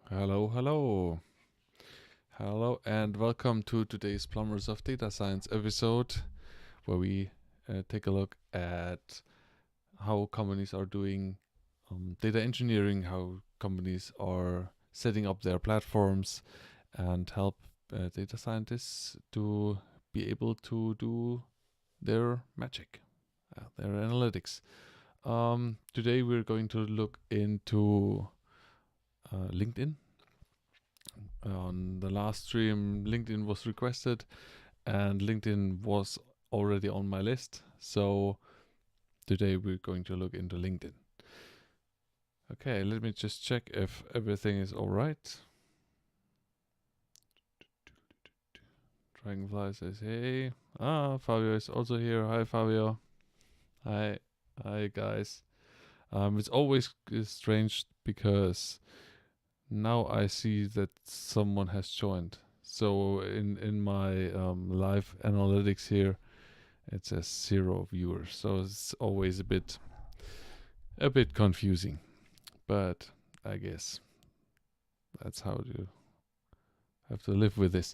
Hello, hello. Hello, and welcome to today's Plumbers of Data Science episode, where we take a look at how companies are doing data engineering, how companies are setting up their platforms, and help data scientists to be able to do their magic, their analytics. Today, we're going to look into LinkedIn. On the last stream, LinkedIn was requested, and LinkedIn was already on my list. So today we're going to look into LinkedIn. Okay, let me just check if everything is all right. Dragonfly says, hey. Fabio is also here. Hi, Fabio. Hi. Hi, guys. It's always strange because now I see that someone has joined. So in my live analytics here, it says 0 viewers. So it's always a bit confusing. But I guess that's how you have to live with this.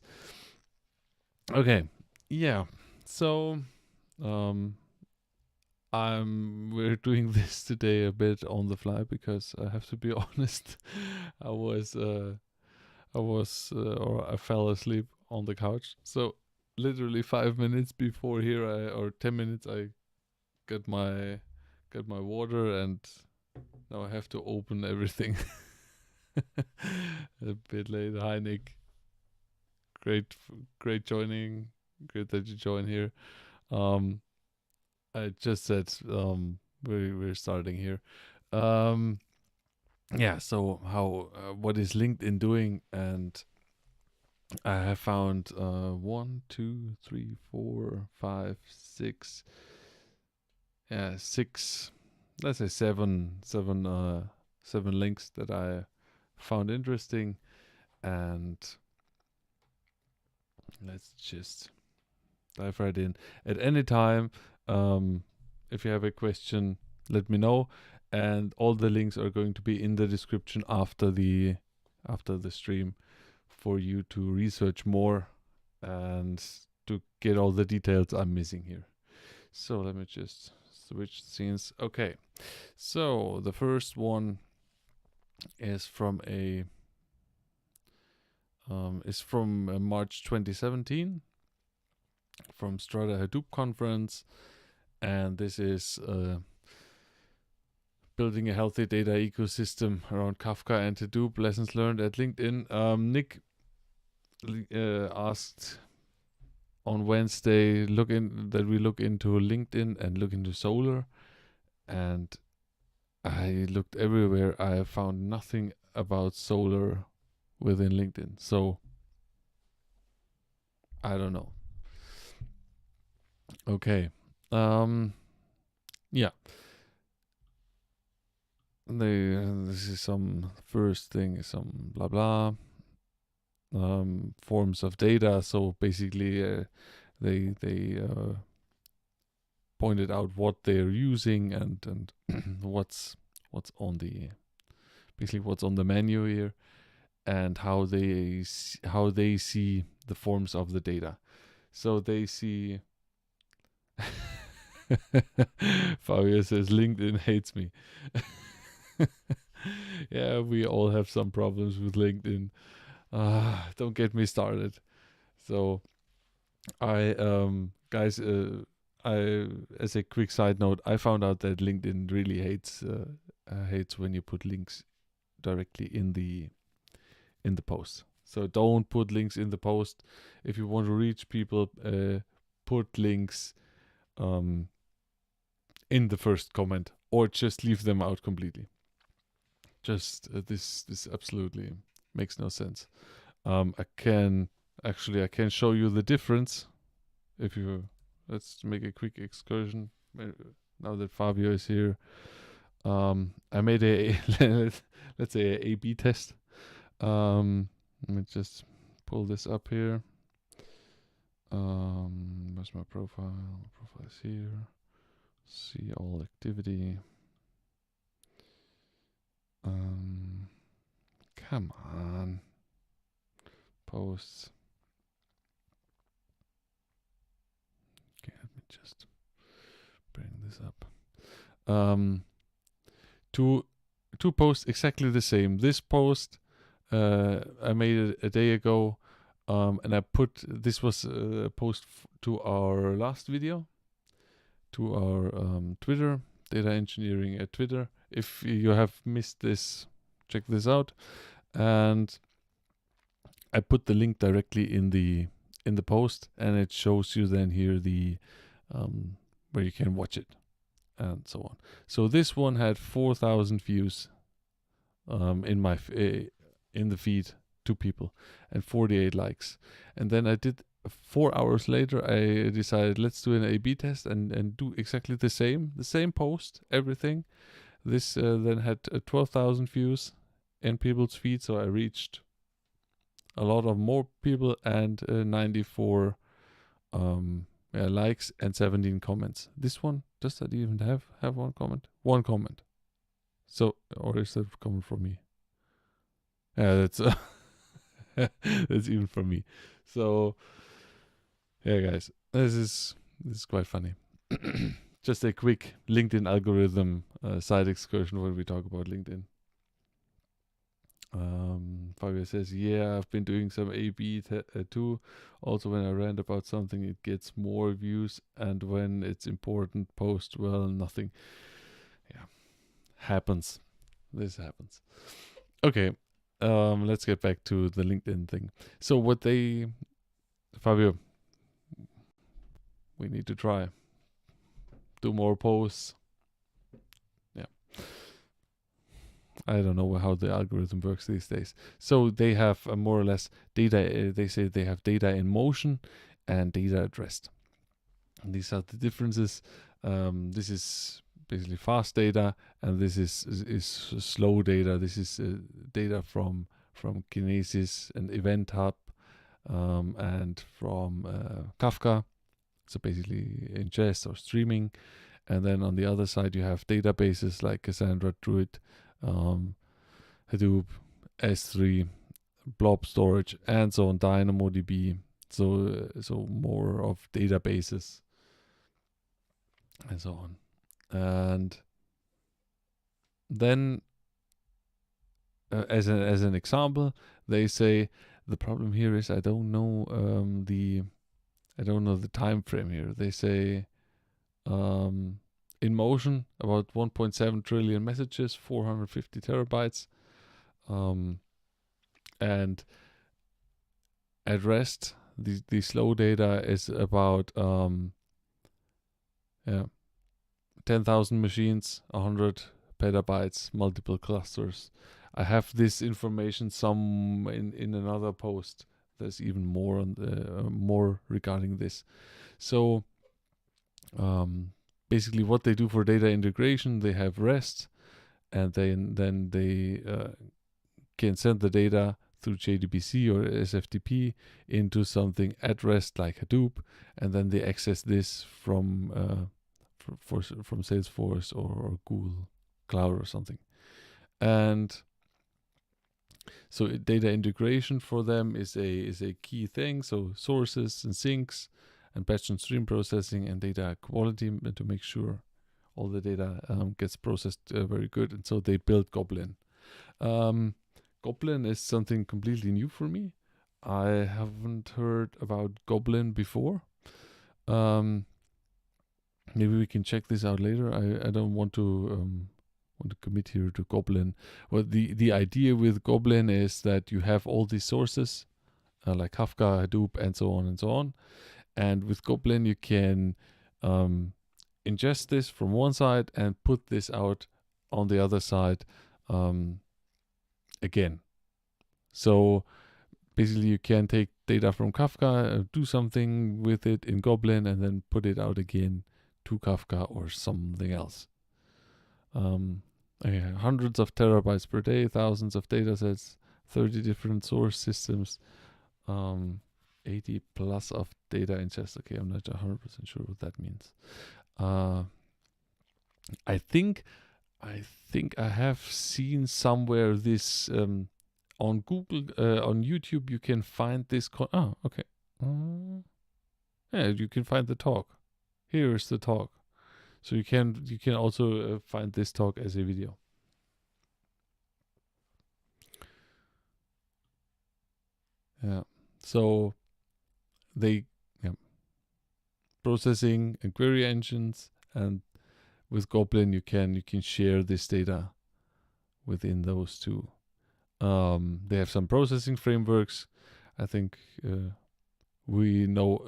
Okay. Yeah. So um we're doing this today a bit on the fly because I have to be honest. I was or I fell asleep on the couch. So literally 5 minutes before here, or 10 minutes, I got my water, and now I have to open everything. A bit late. Hi Nick, great joining. Great that you join here. Um, I just said we're starting here. Um, yeah. So how what is LinkedIn doing? And I have found 1, 2, 3, 4, 5, 6. Yeah, 6. Let's say seven links that I found interesting, and let's just dive right in. At any time, if you have a question, let me know, and all the links are going to be in the description after the stream for you to research more and to get all the details I'm missing here. So let me just switch scenes. Okay, so the first one is from March 2017 from Strata Hadoop conference, and this is building a healthy data ecosystem around Kafka and Hadoop. Lessons learned at LinkedIn. Nick asked on Wednesday that we look into LinkedIn and look into Solar, and I looked everywhere. I found nothing about Solar within LinkedIn, so I don't know. Okay. Yeah. This is some first thing, some blah blah. Forms of data. So basically, they pointed out what they're using and what's on the what's on the menu here, and how they see the forms of the data. So they see. Fabio says LinkedIn hates me. Yeah, we all have some problems with LinkedIn. Don't get me started. So I guys, I as a quick side note, I found out that LinkedIn really hates when you put links directly in the post. So don't put links in the post. If you want to reach people, put links in the first comment, or just leave them out completely. Just this absolutely makes no sense. I can show you the difference. If you Let's make a quick excursion now that Fabio is here. I made a let's say a A/B test. Let me just pull this up here. Where's my profile? My profile is here. See all activity. Come on. Posts. Okay, let me just bring this up. Two posts exactly the same. This post I made it a day ago, and I put this was a post to our last video, to our Twitter, data engineering at Twitter. If you have missed this, check this out. And I put the link directly in the post, and it shows you then here the where you can watch it and so on. So this one had 4,000 views in my in the feed, 2 people, and 48 likes. And then I did 4 hours later, I decided let's do an A/B test and do exactly the same post, everything. This then had 12,000 views in people's feed, so I reached a lot of more people, and 94 likes and 17 comments. This one, does that even have one comment? One comment. So, or is that coming from me? Yeah, that's that's even from me. So, yeah, guys, this is quite funny. Just a quick LinkedIn algorithm side excursion when we talk about LinkedIn. Fabio says, yeah, I've been doing some A/B too. Also, when I rant about something, it gets more views, and when it's important, post, well, nothing. Yeah, happens. This happens. Okay, let's get back to the LinkedIn thing. So what they, Fabio, we need to try. Do more posts. Yeah. I don't know how the algorithm works these days. So they have more or less data. They say they have data in motion and data at rest. And these are the differences. This is basically fast data, and this is slow data. This is data from Kinesis and Event Hub, and from Kafka. So basically ingest or streaming. And then on the other side, you have databases like Cassandra, Druid, Hadoop, S3, blob storage, and so on, DynamoDB. So more of databases and so on. And then, as an example, they say the problem here is I don't know the time frame here. They say in motion about 1.7 trillion messages, 450 terabytes, and at rest the slow data is about 10,000 machines, 100 petabytes, multiple clusters. I have this information some in another post. There's even more on more regarding this. So basically what they do for data integration, they have REST, and then they can send the data through JDBC or SFTP into something at rest like Hadoop, and then they access this from Salesforce or Google Cloud or something. And so data integration for them is a key thing. So sources and sinks and batch and stream processing and data quality to make sure all the data gets processed very good. And so they built Goblin. Goblin is something completely new for me. I haven't heard about Goblin before. Maybe we can check this out later. I don't want to commit here to Goblin. Well, the idea with Goblin is that you have all these sources like Kafka, Hadoop, and so on and so on. And with Goblin, you can ingest this from one side and put this out on the other side again. So basically, you can take data from Kafka, do something with it in Goblin, and then put it out again to Kafka or something else. Hundreds of terabytes per day, thousands of data sets, 30 different source systems, 80 plus of data ingest. Okay, I'm not 100% sure what that means. I think I have seen somewhere this on Google, on YouTube, you can find this. Okay. Yeah, you can find the talk. Here is the talk. So you can also find this talk as a video. Yeah. So they processing and query engines, and with Goblin you can share this data within those two. They have some processing frameworks. I think we know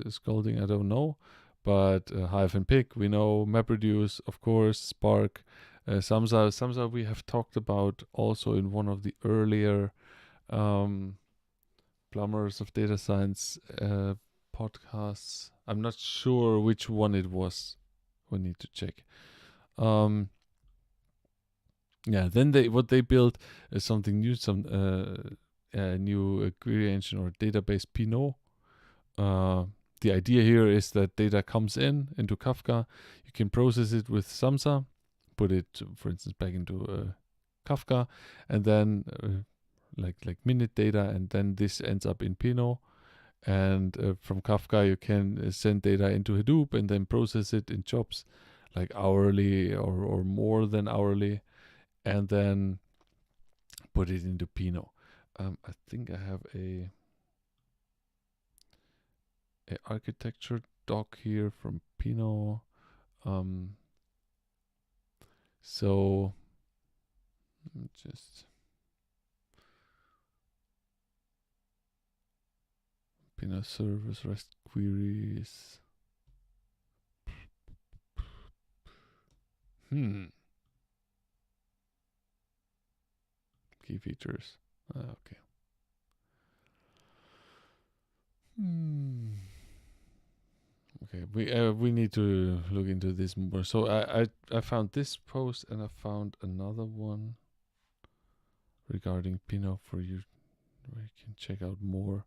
Scalding. I don't know, but Hive and Pig we know. MapReduce, of course. Spark, Samza. Samza we have talked about also in one of the earlier Plumbers of Data Science podcasts. I'm not sure which one it was. We need to check. Yeah, then what they built is something new, some new query engine or database, Pinot. The idea here is that data comes into Kafka. You can process it with Samza, put it, for instance, back into Kafka, and then like minute data, and then this ends up in Pinot. And from Kafka, you can send data into Hadoop and then process it in jobs, like hourly or more than hourly, and then put it into Pinot. I think I have a architecture doc here from Pinot. So just Pinot service REST queries. Key features. Okay. Okay, we need to look into this more. So I found this post and I found another one regarding Pinot for you, where you can check out more.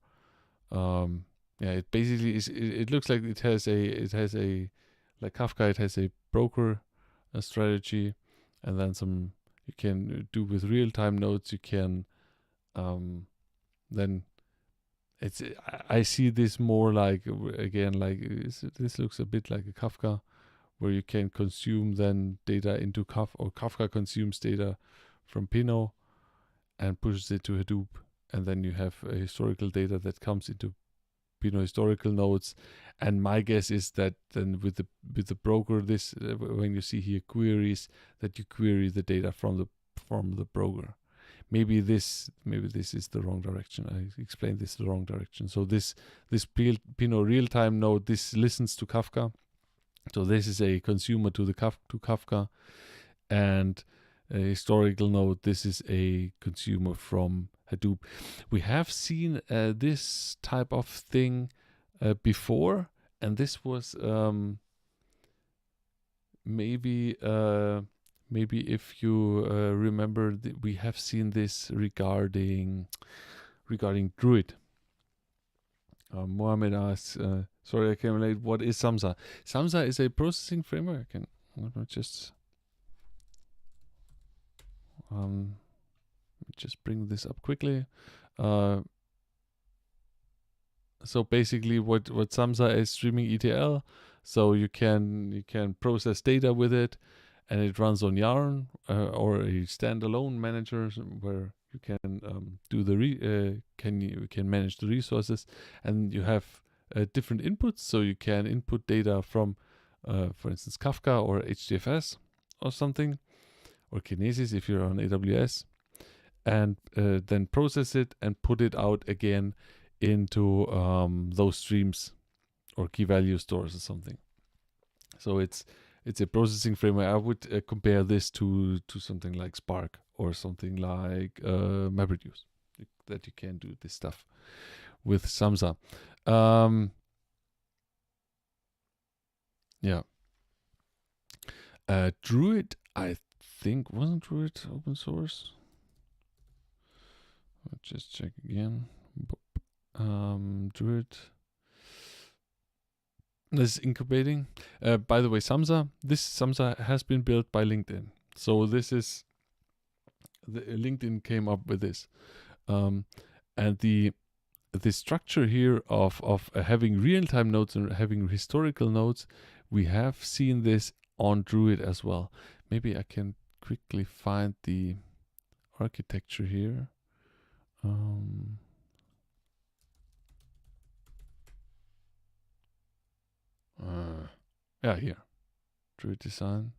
Yeah, it basically is. It looks like it has a like Kafka. It has a broker strategy, and then some you can do with real time nodes. You can then it's I see this more like again like this looks a bit like a Kafka, where you can consume then data into Kafka, or Kafka consumes data from Pinot and pushes it to Hadoop, and then you have a historical data that comes into Pinot historical nodes. And my guess is that then with the broker, this when you see here queries, that you query the data from the broker. Maybe this is the wrong direction. I explained this the wrong direction. So this Pinot real time node, this listens to Kafka. So this is a consumer to Kafka, and a historical node, this is a consumer from Hadoop. We have seen this type of thing before, and this was maybe if you remember, we have seen this regarding Druid. Mohammed asks, sorry I came late, what is Samza? Samza is a processing framework. Let me just bring this up quickly. So basically what Samza is streaming ETL. So you can process data with it, and it runs on Yarn or a standalone manager where you can do the can manage the resources, and you have different inputs. So you can input data from, for instance, Kafka or HDFS or something, or Kinesis if you're on AWS, and then process it and put it out again into those streams or key value stores or something. So it's a processing framework. I would compare this to something like Spark or something like MapReduce, that you can do this stuff with Samza. Yeah. Druid, I think, wasn't Druid open source? Let's just check again. Druid. This is incubating. By the way, Samza has been built by LinkedIn. So this is LinkedIn came up with this. And the structure here of having real-time nodes and having historical nodes, we have seen this on Druid as well. Maybe I can quickly find the architecture here. Yeah, here. Druid design.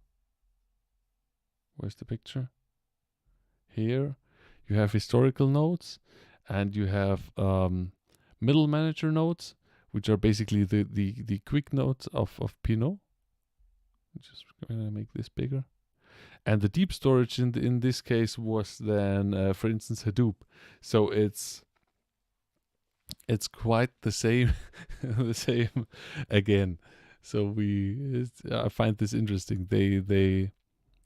Where's the picture? Here you have historical nodes, and you have middle manager nodes, which are basically the quick nodes of Pinot. Just gonna make this bigger. And the deep storage in this case was then, for instance, Hadoop. So it's quite the same, the same again. So I find this interesting.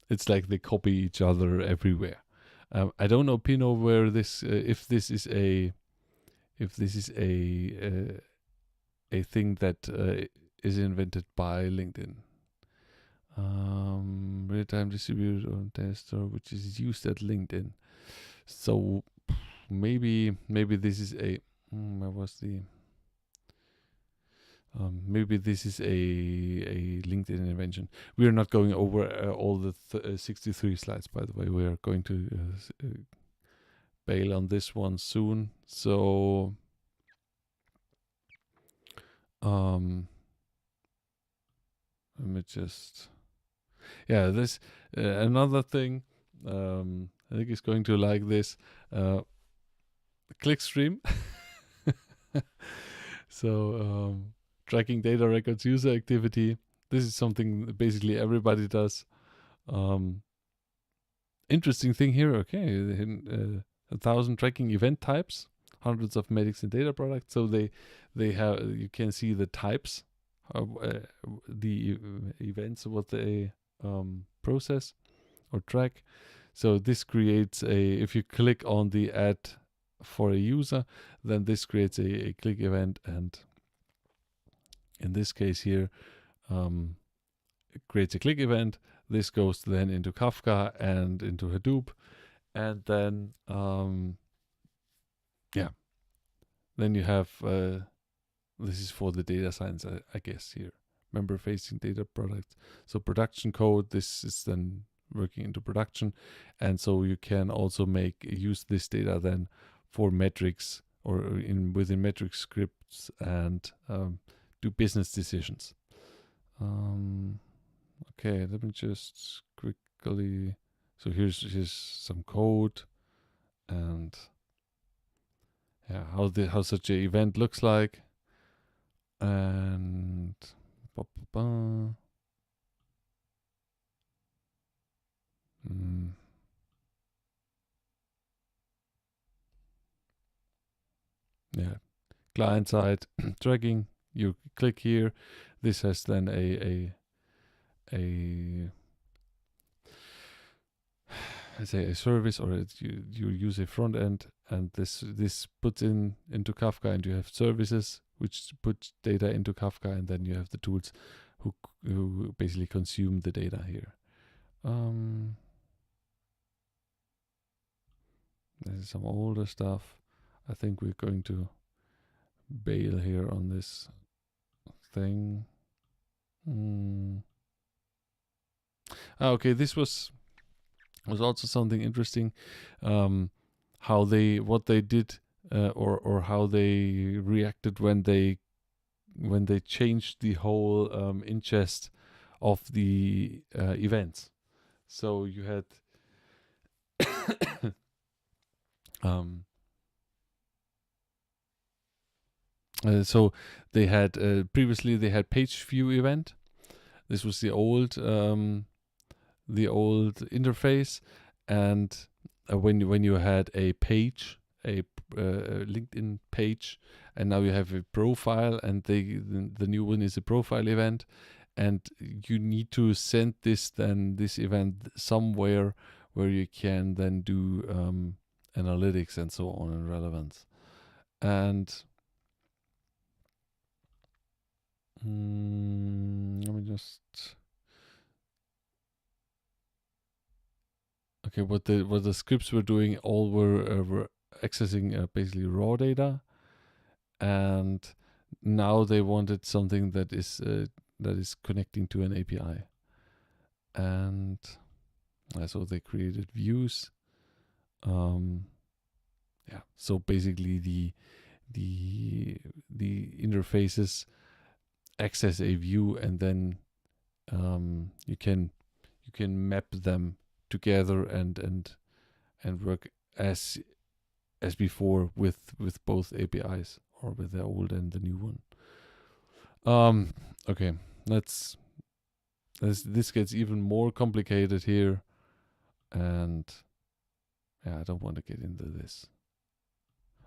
It's like they copy each other everywhere. I don't know, Pinot, where this if this is a thing that is invented by LinkedIn. Real-time distributed on desktop, which is used at LinkedIn. So maybe this is a where was the maybe this is a LinkedIn invention. We are not going over all the 63 slides, by the way. We are going to bail on this one soon. So let me just this another thing. I think he's going to like this clickstream. So tracking data records, user activity. This is something basically everybody does. Interesting thing here. Okay, 1,000 tracking event types, hundreds of metrics and data products. So they have, you can see the types of the events, what they process or track. So this creates if you click on the ad for a user, then this creates a click event, and in this case here, it creates a click event. This goes then into Kafka and into Hadoop, and then then you have this is for the data science, I guess here, member facing data products. So production code, this is then working into production, and so you can also use this data then for metrics or within metric scripts and do business decisions. Okay, let me just quickly. So here's some code, and how such an event looks like, and client side tracking. You click here. This has then a service, or you use a front end, and this puts into Kafka, and you have services which put data into Kafka, and then you have the tools who basically consume the data here. There's some older stuff. I think we're going to bail here on this thing. Okay, this was also something interesting. What they did, or how they reacted when they changed the whole ingest of the events. So you had so they had previously they had page view event. This was the old interface, and when you had a page, a LinkedIn page, and now you have a profile, and the new one is a profile event, and you need to send this event somewhere where you can then do analytics and so on and relevance. And let me just what the scripts were doing all were accessing basically raw data, and now they wanted something that is connecting to an API, and so they created views. So basically the interfaces access a view, and then you can map them together and work as before with both APIs, or with the old and the new one. Okay, this gets even more complicated here, and I don't want to get into this.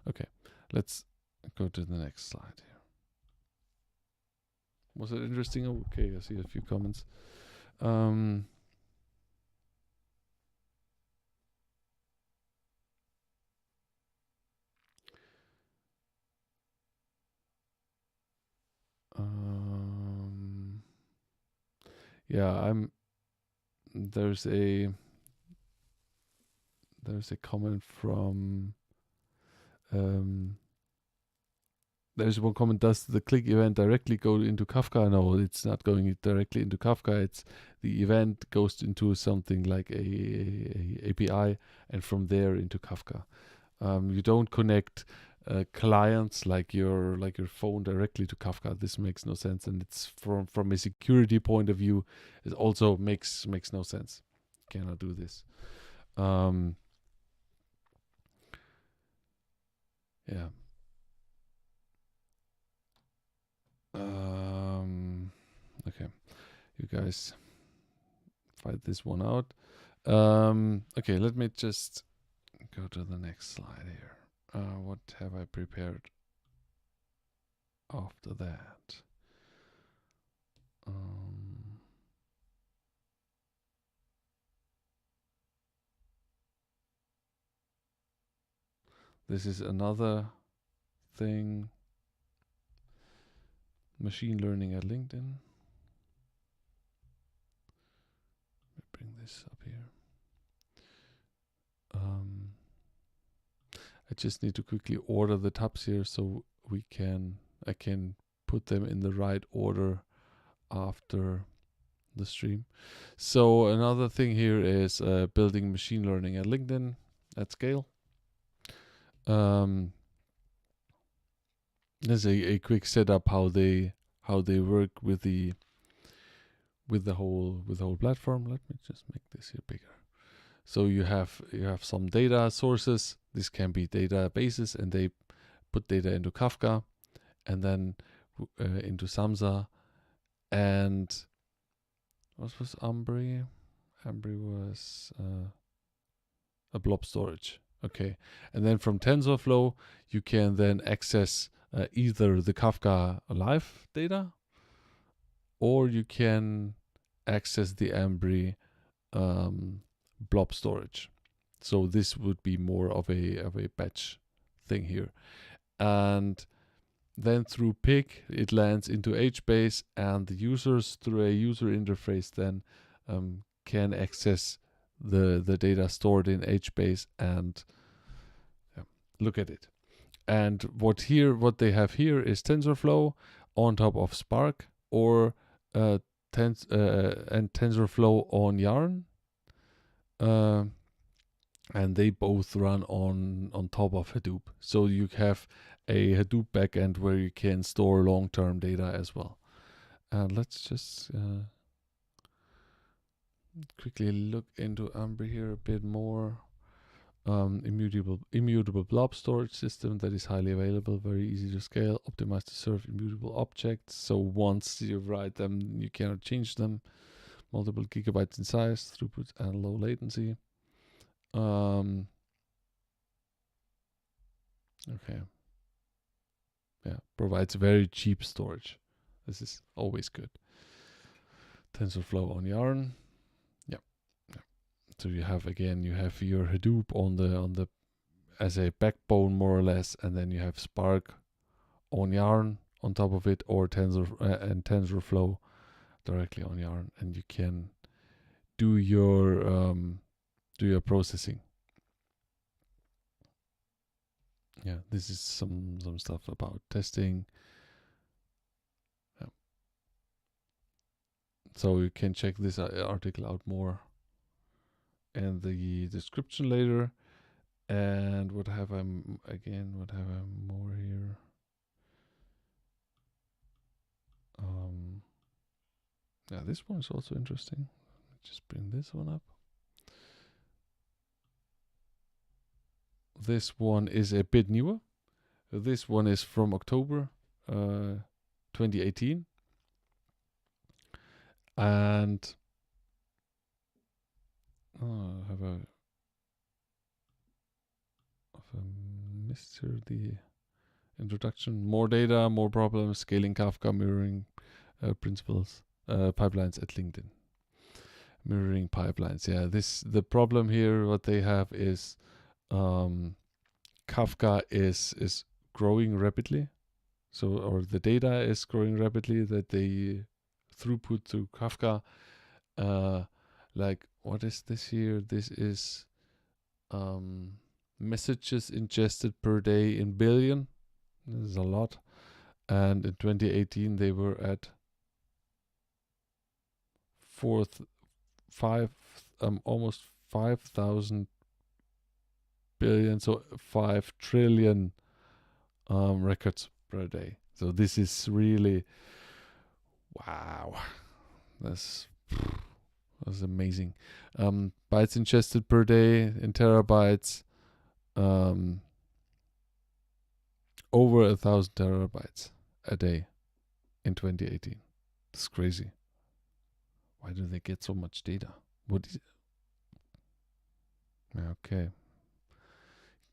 Okay, let's go to the next slide here. Was it interesting? Okay, I see a few comments. There's a comment from there's one comment: does the click event directly go into Kafka? No, it's not going directly into Kafka. It's the event goes into something like a API, and from there into Kafka. You don't connect clients like your phone directly to Kafka. This makes no sense, and it's from a security point of view, it also makes no sense. You cannot do this. Yeah. Okay, you guys fight this one out. Okay, let me just go to the next slide here. What have I prepared after that? This is another thing. Machine learning at LinkedIn. Let me bring this up here. I just need to quickly order the tabs here so I can put them in the right order after the stream. So another thing here is building machine learning at LinkedIn at scale. There's a quick setup how they work with the whole platform. Let me just make this here bigger. So you have some data sources. This can be databases, and they put data into Kafka, and then into Samza. And what was Ambry? Ambry was a blob storage. Okay, and then from TensorFlow you can then access either the Kafka live data, or you can access the Ambry blob storage. So this would be more of a batch thing here. And then through PIC it lands into HBase, and the users through a user interface then can access the data stored in HBase and look at it. And what they have here is TensorFlow on top of Spark, or and TensorFlow on Yarn. And they both run on top of Hadoop. So you have a Hadoop backend where you can store long-term data as well. And let's just quickly look into Ambry here a bit more. Immutable blob storage system that is highly available, very easy to scale, optimized to serve immutable objects. So once you write them, you cannot change them. Multiple gigabytes in size, throughput, and low latency. Okay. Yeah, provides very cheap storage. This is always good. TensorFlow on Yarn. Yeah. So you have your Hadoop on the as a backbone more or less, and then you have Spark on Yarn on top of it, or TensorFlow directly on Yarn, and you can do your processing. Yeah, this is some stuff about testing. Yeah. So you can check this article out more and the description later. And what have I what have I more here? Yeah, this one is also interesting. Just bring this one up. This one is a bit newer. This one is from October 2018. And have I missed here the introduction? More data, more problems, scaling Kafka mirroring principles, pipelines at LinkedIn. Mirroring pipelines. Yeah, the problem here, what they have is Kafka is growing rapidly. So, or the data is growing rapidly, that the throughput to Kafka, like, what is this here? This is messages ingested per day in billion. This is a lot. And in 2018, they were at almost 5,000 billion, so 5 trillion records per day. So this is really, wow, that's amazing. Bytes ingested per day in terabytes, over 1,000 terabytes a day in 2018. That's crazy. Why do they get so much data? What is it? Okay.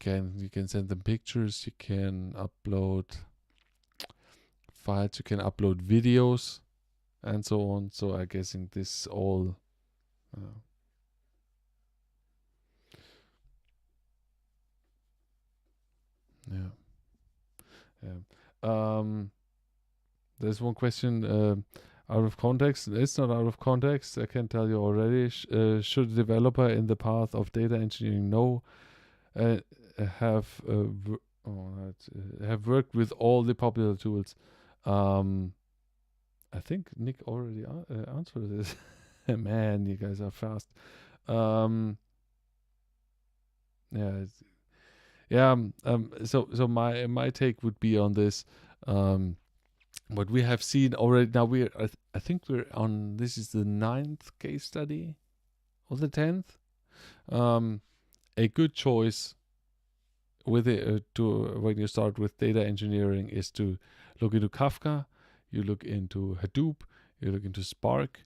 You can send them pictures, you can upload files, you can upload videos, and so on. So I'm guessing this all there's one question out of context. It's not out of context. I can tell you already. Should a developer in the path of data engineering have worked with all the popular tools? I think Nick already answered this. Man, you guys are fast. So my take would be on this. What we have seen already now, I think we're on, this is the 9th case study or the 10th. A good choice with it when you start with data engineering is to look into Kafka, you look into Hadoop, you look into Spark,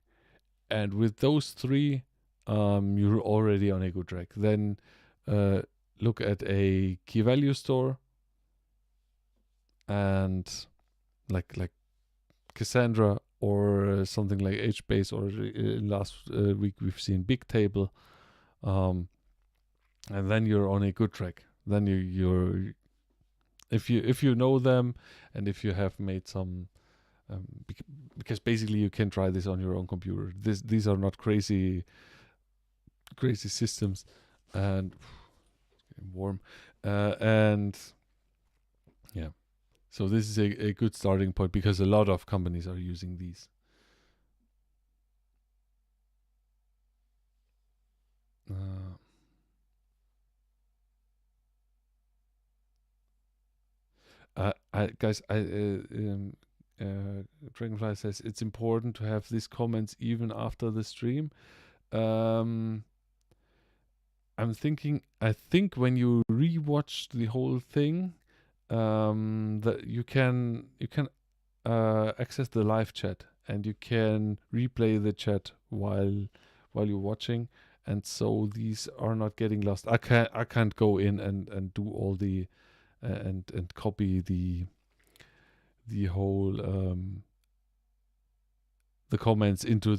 and with those three, you're already on a good track. Then look at a key value store, and like Cassandra or something like HBase, or last week we've seen Bigtable, and then you're on a good track. Then you're if you know them, and if you have made some, because basically you can try this on your own computer. These are not crazy systems, and getting warm, and yeah. So this is a good starting point, because a lot of companies are using these. Dragonfly says it's important to have these comments even after the stream. I think when you rewatch the whole thing, that you can access the live chat, and you can replay the chat while you're watching, and so these are not getting lost. I can't go in and do all the and copy the whole the comments into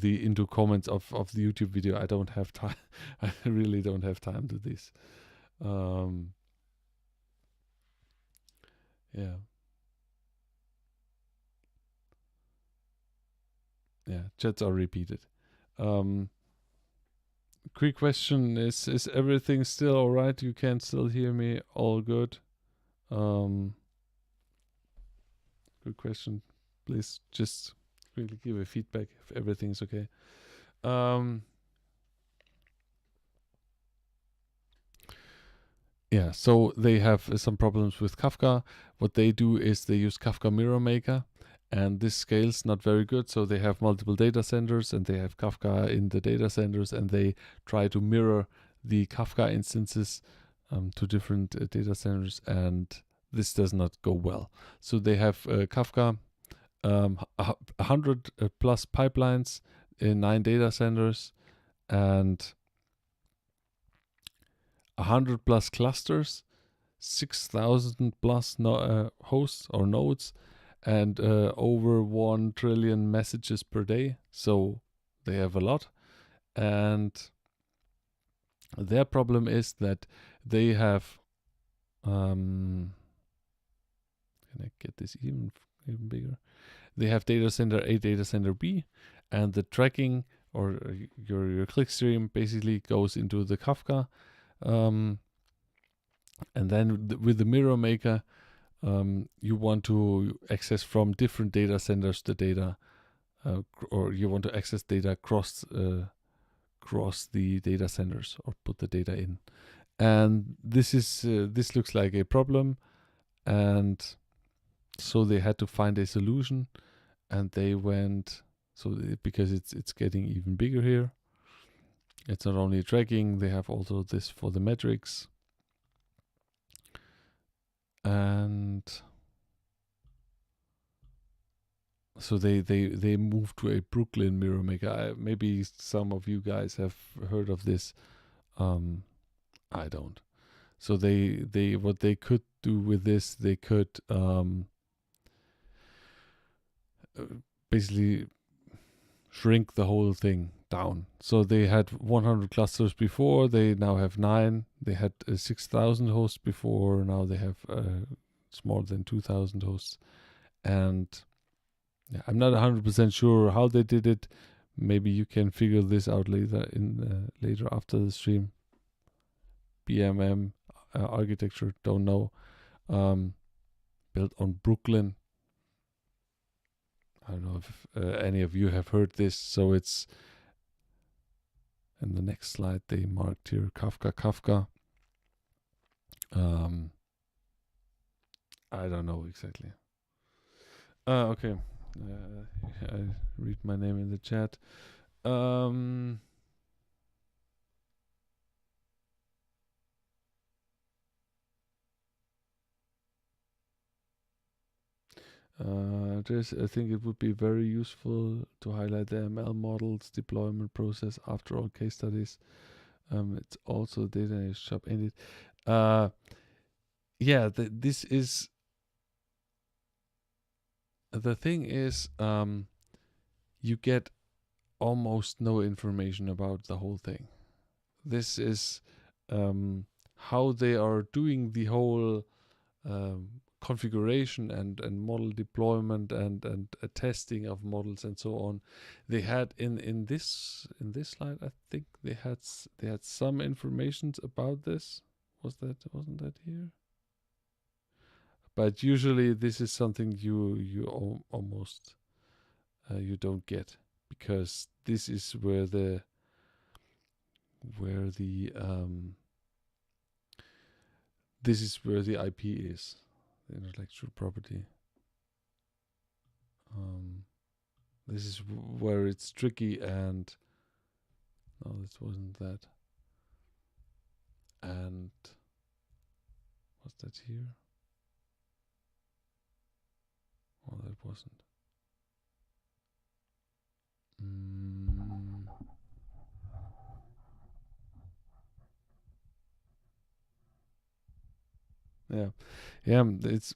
comments of the YouTube video. I don't have time. I really don't have time to this. Yeah. Yeah, chats are repeated. Quick question: Is everything still all right? You can still hear me? All good? Good question. Please just quickly give a feedback if everything's okay. Yeah, so they have some problems with Kafka. What they do is they use Kafka Mirror, and this scales not very good. So they have multiple data centers, and they have Kafka in the data centers, and they try to mirror the Kafka instances to different data centers, and this does not go well. So they have Kafka, 100 plus pipelines in 9 data centers, and 100 plus clusters, 6,000 plus hosts or nodes, and over 1 trillion messages per day. So they have a lot. And their problem is that they have. Can I get this even bigger? They have data center A, data center B, and the tracking or your clickstream basically goes into the Kafka. And then with the Mirror Maker, you want to access from different data centers the data, or you want to access data across the data centers or put the data in. And this looks like a problem, and so they had to find a solution, and they went because it's getting even bigger here. It's not only tracking; they have also this for the metrics. And so they moved to a Brooklyn Mirror Maker. Maybe some of you guys have heard of this. I don't. So they what they could do with this, they could basically shrink the whole thing down. So they had 100 clusters before. They now have 9. They had 6,000 hosts before. Now they have more than 2,000 hosts. And yeah, I'm not 100% sure how they did it. Maybe you can figure this out later after the stream. BMM architecture, don't know. Built on Brooklyn. I don't know if any of you have heard this. So it's in the next slide they marked here Kafka. I don't know exactly. Okay. I read my name in the chat. I think it would be very useful to highlight the ML models deployment process after all case studies. It's also data shop ended. Yeah, this is the thing is you get almost no information about the whole thing. This is how they are doing the whole configuration and model deployment and testing of models and so on. They had in this slide, I think they had some information about this. Wasn't that here? But usually this is something you almost you don't get, because this is where the this is where the IP is, the intellectual property. This is where it's tricky, and no, this wasn't that. And was that here? Oh, that wasn't. Yeah, it's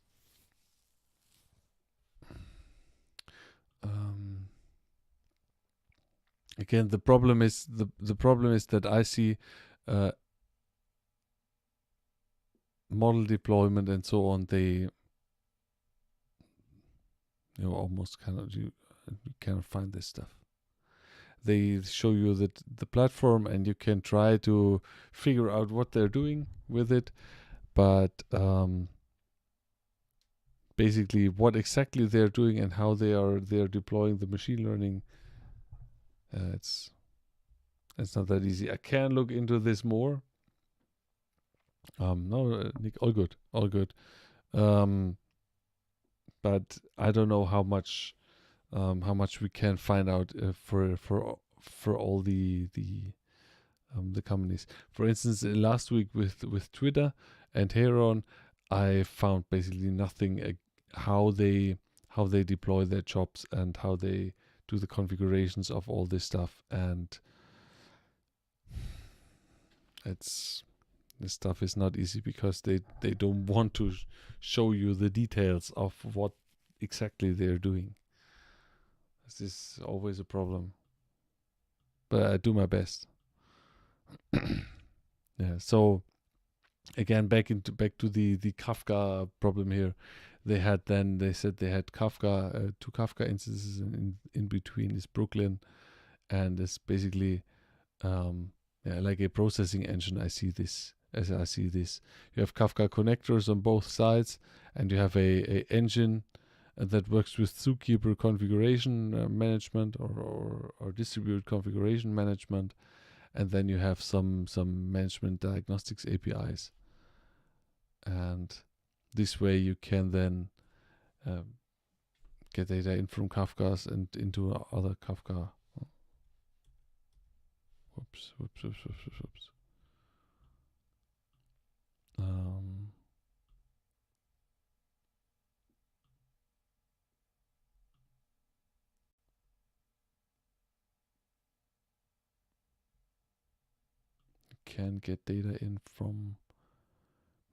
again the problem is that I see model deployment and so on. They almost you cannot find this stuff. They show you the platform, and you can try to figure out what they're doing with it, but basically what exactly they're doing and how they're deploying the machine learning. It's not that easy. I can look into this more. No, Nick, all good, all good. But I don't know how much we can find out for all the companies. For instance, last week with Twitter and Heron, I found basically nothing how they deploy their jobs and how they do the configurations of all this stuff. And this stuff is not easy because they don't want to show you the details of what exactly they're doing. This is always a problem, but I do my best. Yeah. So again, back to the Kafka problem here. They said they had Kafka, two Kafka instances, and in between is Brooklyn, and it's basically like a processing engine. I see this. You have Kafka connectors on both sides, and you have a engine that works with Zookeeper configuration management or distributed configuration management, and then you have some management diagnostics APIs, and this way you can then get data in from Kafka's and into other Kafka. Whoops. Can get data in from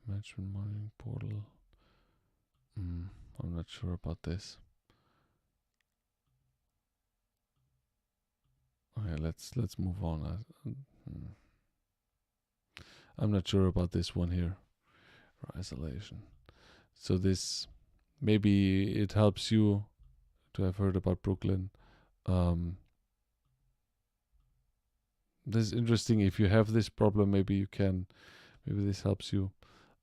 management monitoring portal. I'm not sure about this. Okay, let's move on. I'm not sure about this one here. Isolation. So this, maybe it helps you to have heard about Brooklyn. This is interesting. If you have this problem, maybe this helps you.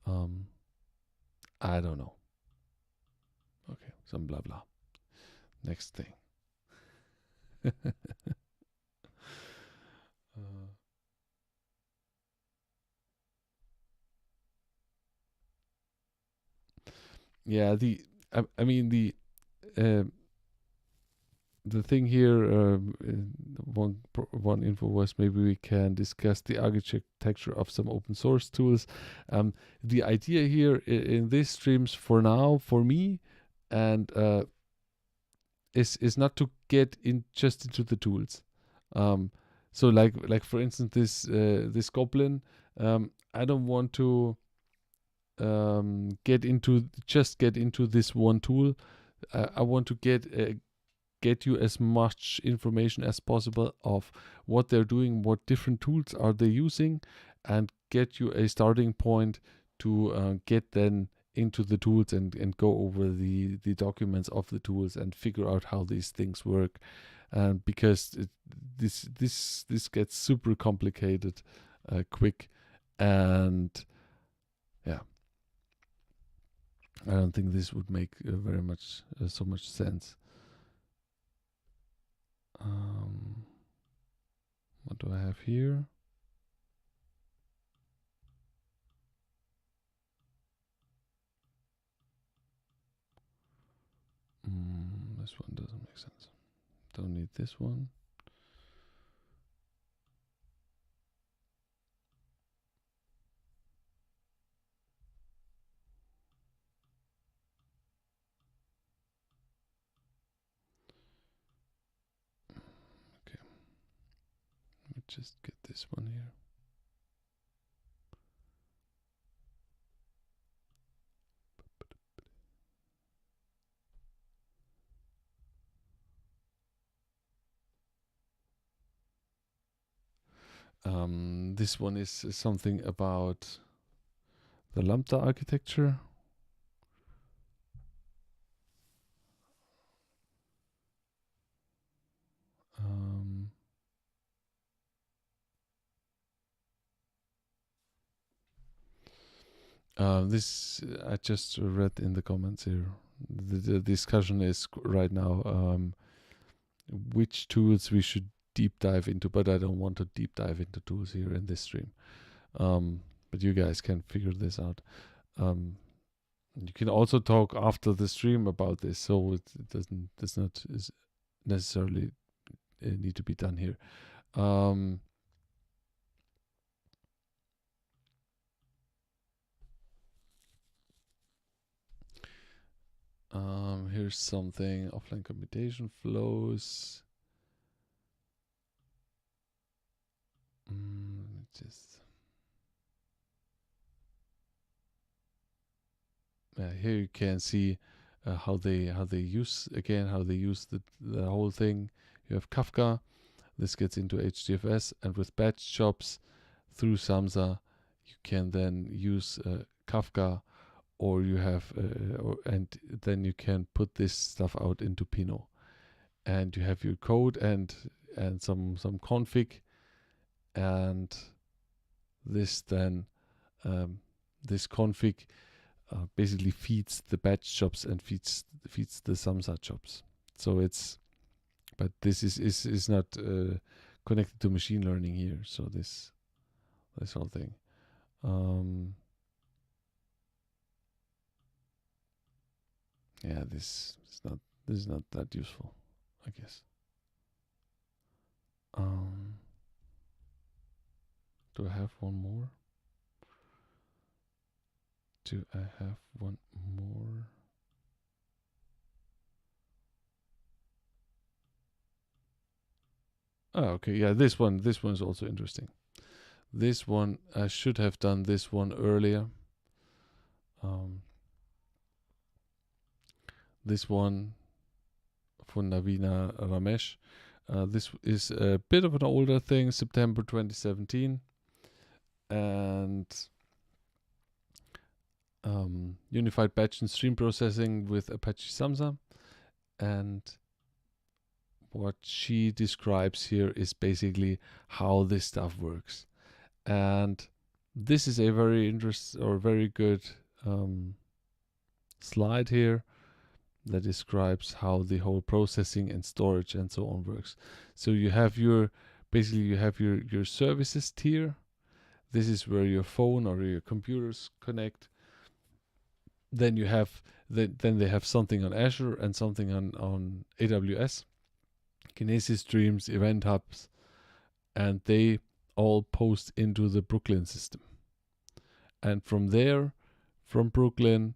I don't know. Okay, some blah blah. Next thing. Yeah, I mean the thing here, one info was maybe we can discuss the architecture of some open source tools. The idea here in these streams for now, for me, and is not to get in just into the tools. So like for instance this Goblin, I don't want to get into this one tool. I want to get you as much information as possible of what they're doing, what different tools are they using, and get you a starting point to get then into the tools and go over the documents of the tools and figure out how these things work. Because this gets super complicated quick, and yeah, I don't think this would make very much so much sense. What do I have here? This one doesn't make sense. Don't need this one. Okay. Let me just get this one here. This one is something about the Lambda architecture. This I just read in the comments here. the discussion is right now which tools we should deep dive into, but I don't want to deep dive into tools here in this stream. But you guys can figure this out. You can also talk after the stream about this, so it does not is necessarily need to be done here. Here's something: offline computation flows. Just here you can see how they use the whole thing. You have Kafka. This gets into HDFS, and with batch jobs through Samza, you can then use Kafka, or you have and then you can put this stuff out into Pinot, and you have your code and some config, and this then this config basically feeds the batch jobs and feeds the Samza jobs. So it's, but this is not connected to machine learning here. So this whole thing. Yeah, this is not that useful, I guess. Do I have one more? Do I have one more? Oh, okay. Yeah, this one is also interesting. This one, I should have done this one earlier. This one for Navina Ramesh. This is a bit of an older thing, September 2017. And unified batch and stream processing with Apache Samza. And what she describes here is basically how this stuff works. And this is a very interesting or very good slide here that describes how the whole processing and storage and so on works. So you have your services tier. This is where your phone or your computers connect. Then you have then they have something on Azure and something on AWS, Kinesis streams, event hubs, and they all post into the Brooklyn system. And from there, from Brooklyn,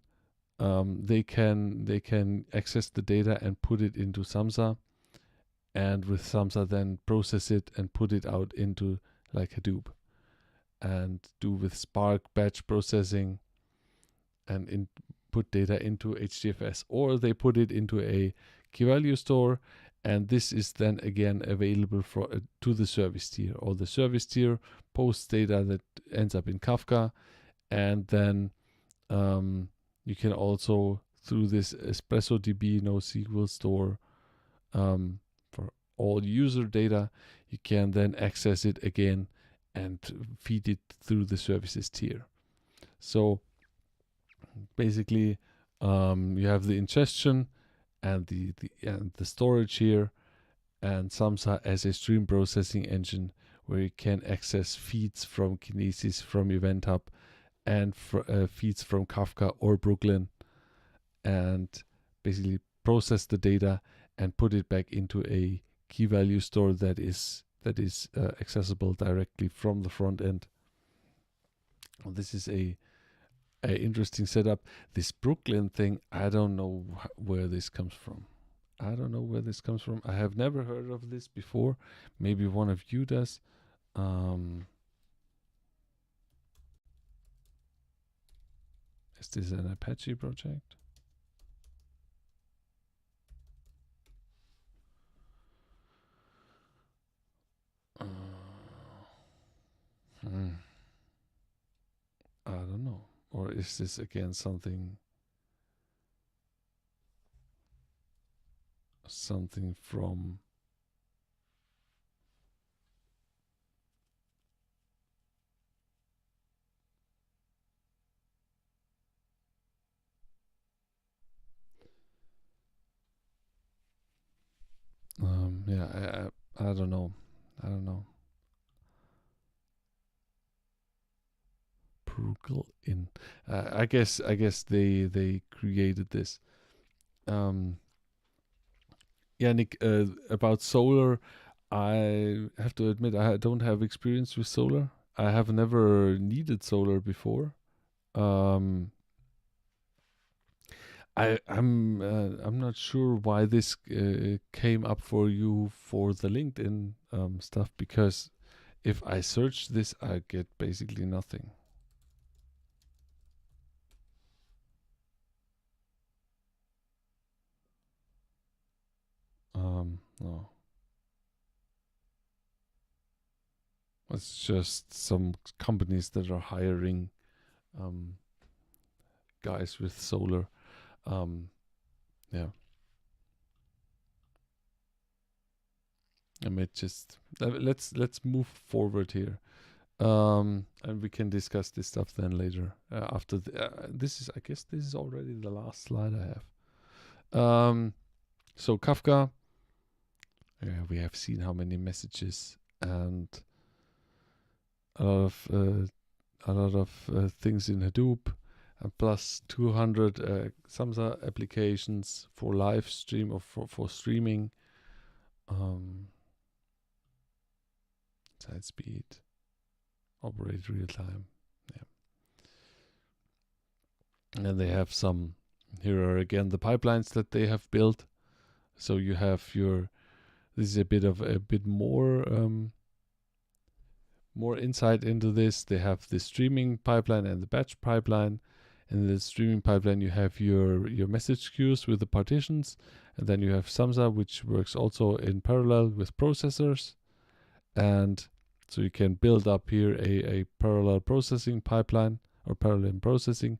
they can access the data and put it into Samza, and with Samza then process it and put it out into like Hadoop, and do with Spark batch processing, and put data into HDFS, or they put it into a key value store, and this is then again available for to the service tier, or the service tier posts data that ends up in Kafka, and then you can also, through this Espresso DB NoSQL store for all user data, you can then access it again and feed it through the services tier. So basically, you have the ingestion and the storage here, and Samza as a stream processing engine where you can access feeds from Kinesis, from Event Hub, and feeds from Kafka or Brooklyn, and basically process the data and put it back into a key value store that is accessible directly from the front end. This is a interesting setup. This Brooklyn thing, I don't know where this comes from. I have never heard of this before. Maybe one of you does. Is this an Apache project? I don't know. Or is this again something from Yeah, I don't know. I don't know. Frugal in. I guess they created this. Um, yeah, Nick. About solar, I have to admit I don't have experience with solar. I have never needed solar before. Um, I'm not sure why this came up for you for the LinkedIn stuff, because if I search this, I get basically nothing. No, it's just some companies that are hiring um, guys with solar. Um, yeah, I mean, just let's move forward here. And we can discuss this stuff then later. After this is, I guess, this is already the last slide I have. So Kafka, we have seen how many messages and a lot of things in Hadoop, and plus 200 Samza applications for live stream or for streaming. Side speed, operate real time. Yeah. And they have some, here are again the pipelines that they have built. So you have this is a bit more insight into this. They have the streaming pipeline and the batch pipeline. In the streaming pipeline, you have your message queues with the partitions, and then you have Samza, which works also in parallel with processors. And so you can build up here a parallel processing pipeline or parallel processing,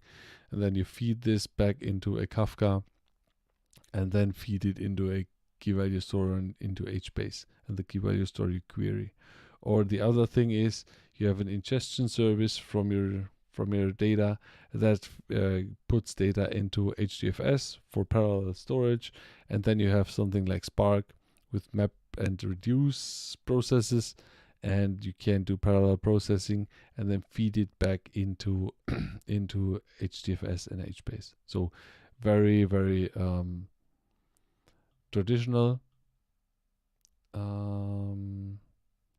and then you feed this back into a Kafka, and then feed it into a key value store and into HBase, and the key value store you query. Or the other thing is you have an ingestion service from your data that puts data into HDFS for parallel storage, and then you have something like Spark with map and reduce processes, and you can do parallel processing and then feed it back into into HDFS and HBase. So very traditional.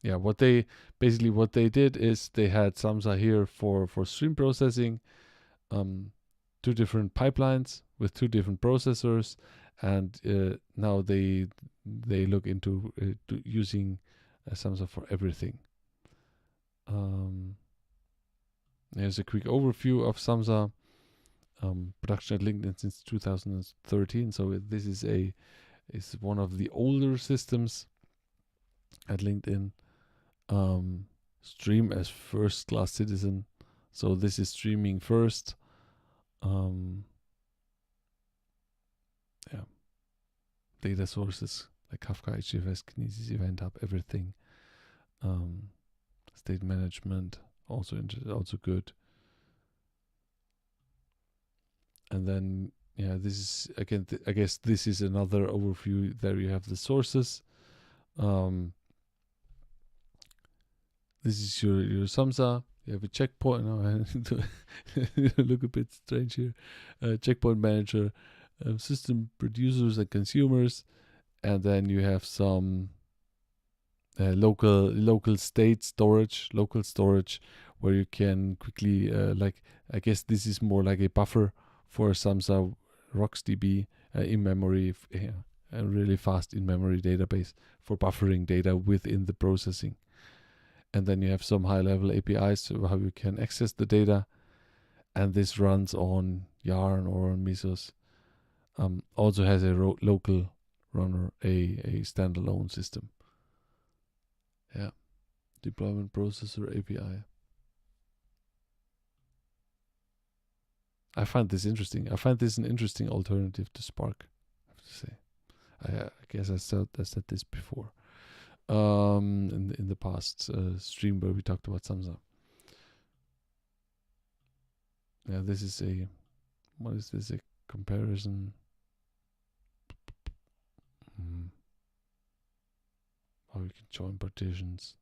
Yeah, what they did is they had Samza here for stream processing, two different pipelines with two different processors, and now they look into using Samza for everything. Here's a quick overview of Samza. Production at LinkedIn since 2013. So this is one of the older systems at LinkedIn. Stream as first class citizen. So this is streaming first. Yeah. Data sources like Kafka, HDFS, Kinesis, Event Hub, everything. State management also good. And then this is again. I guess this is another overview. There you have the sources. This is your Samza. You have a checkpoint. No, I need to look a bit strange here. Checkpoint manager, system producers and consumers, and then you have some local state storage, local storage, where you can quickly I guess this is more like a buffer for Samza RocksDB in memory, a really fast in memory database for buffering data within the processing. And then you have some high level APIs so how you can access the data, and this runs on Yarn or on Mesos. Also has a local runner, a standalone system. Yeah, deployment processor API. I find this interesting. I find this an interesting alternative to Spark, I have to say. I guess I said this before. In the past stream where we talked about Samza. Yeah, this is what is this, a comparison? Or you can join partitions.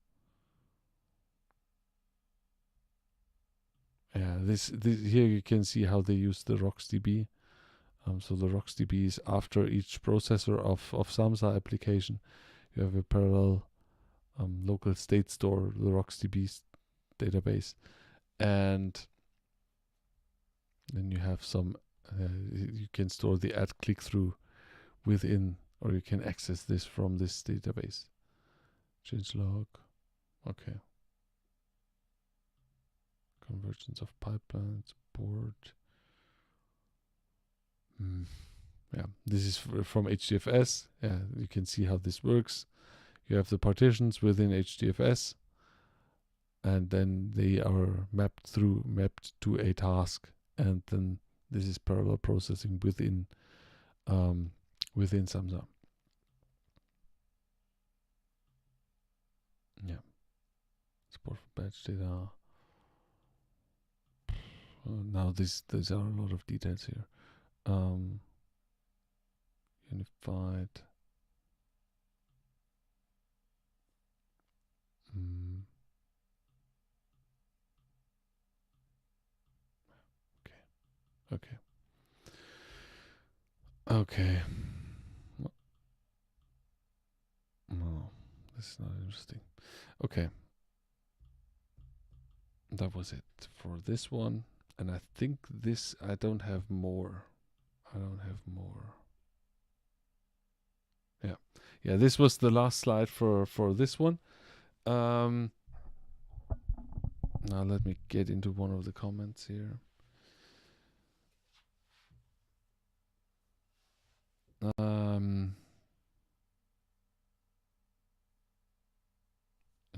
Yeah, this here you can see how they use the RocksDB. So the RocksDB is after each processor of Samza application. You have a parallel local state store, the RocksDB database, and then you have some. You can store the add click through within, or you can access this from this database. Change log. Okay. Convergence of pipelines, board. Yeah, this is from HDFS. Yeah, you can see how this works. You have the partitions within HDFS, and then they are mapped to a task, and then this is parallel processing within Samza. Yeah, support for batch data. Now these are a lot of details here. Unified. Okay. Okay. No, this is not interesting. Okay. That was it for this one. And I think this, I don't have more. Yeah. Yeah, this was the last slide for this one. Now let me get into one of the comments here.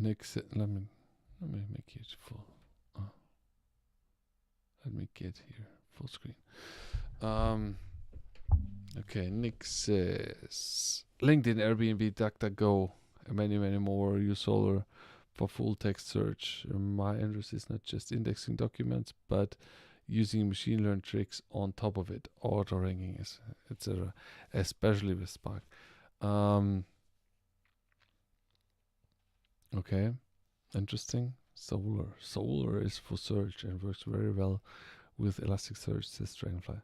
Nick said, let me make it full. Let me get here full screen. Okay, Nick says LinkedIn, Airbnb, DuckDuckGo, many more use Solr for full text search. My interest is not just indexing documents, but using machine learning tricks on top of it, auto ranking, etc., especially with Spark. Okay, interesting. Solr is for search and works very well with Elasticsearch, says Dragonfly.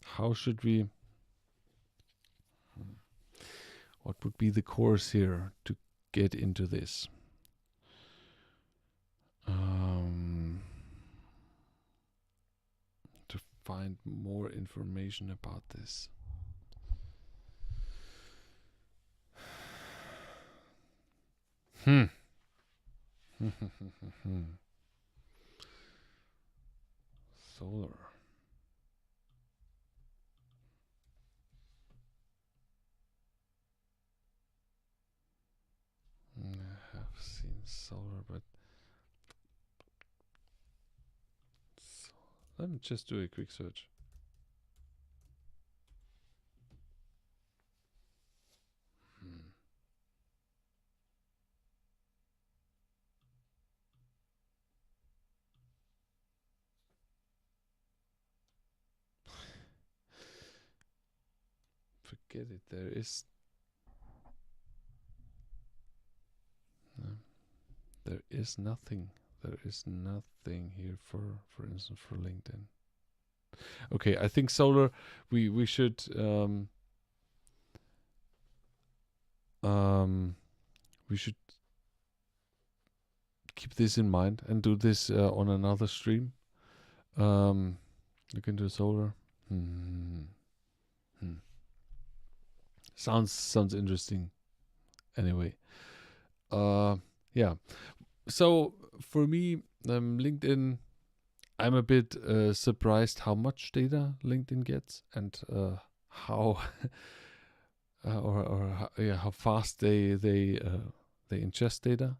How should we? What would be the course here to get into this? To find more information about this. Solr. I have seen Solr, but let me just do a quick search. Forget it. There is nothing. There is nothing here for instance, for LinkedIn. Okay, I think Solr. We should we should keep this in mind and do this on another stream. Look into Solr. Sounds interesting. Anyway, yeah. So for me, LinkedIn, I'm a bit surprised how much data LinkedIn gets and how how fast they ingest data.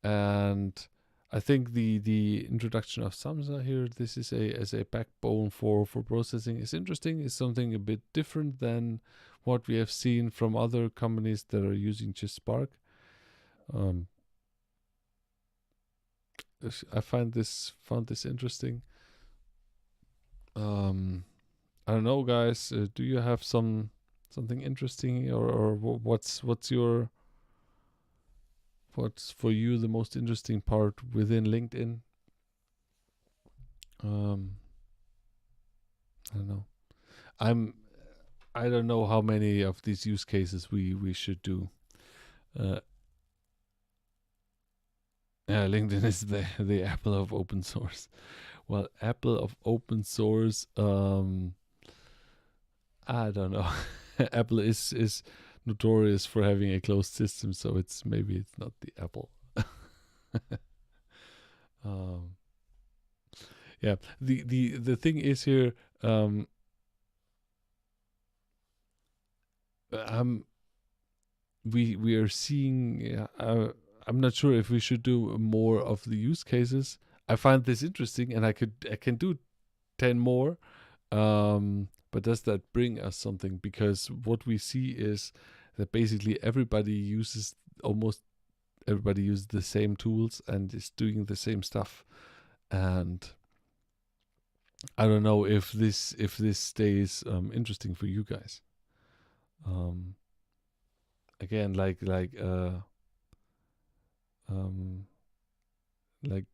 And I think the introduction of Samza here, this is as a backbone for processing, is interesting. It's something a bit different than what we have seen from other companies that are using just Spark. I found this interesting. I don't know, guys. Do you have something interesting, or what's for you the most interesting part within LinkedIn? I don't know. I'm I don't know how many of these use cases we should do. Uh, yeah, LinkedIn is the Apple of open source. Well, Apple of open source. I don't know. Apple is notorious for having a closed system, so maybe it's not the Apple. um, yeah. The thing is here. Um, we are seeing. Yeah, I'm not sure if we should do more of the use cases. I find this interesting, and I can do 10 more. But does that bring us something? Because what we see is that basically almost everybody uses the same tools and is doing the same stuff. And I don't know if this stays interesting for you guys. Again, um, like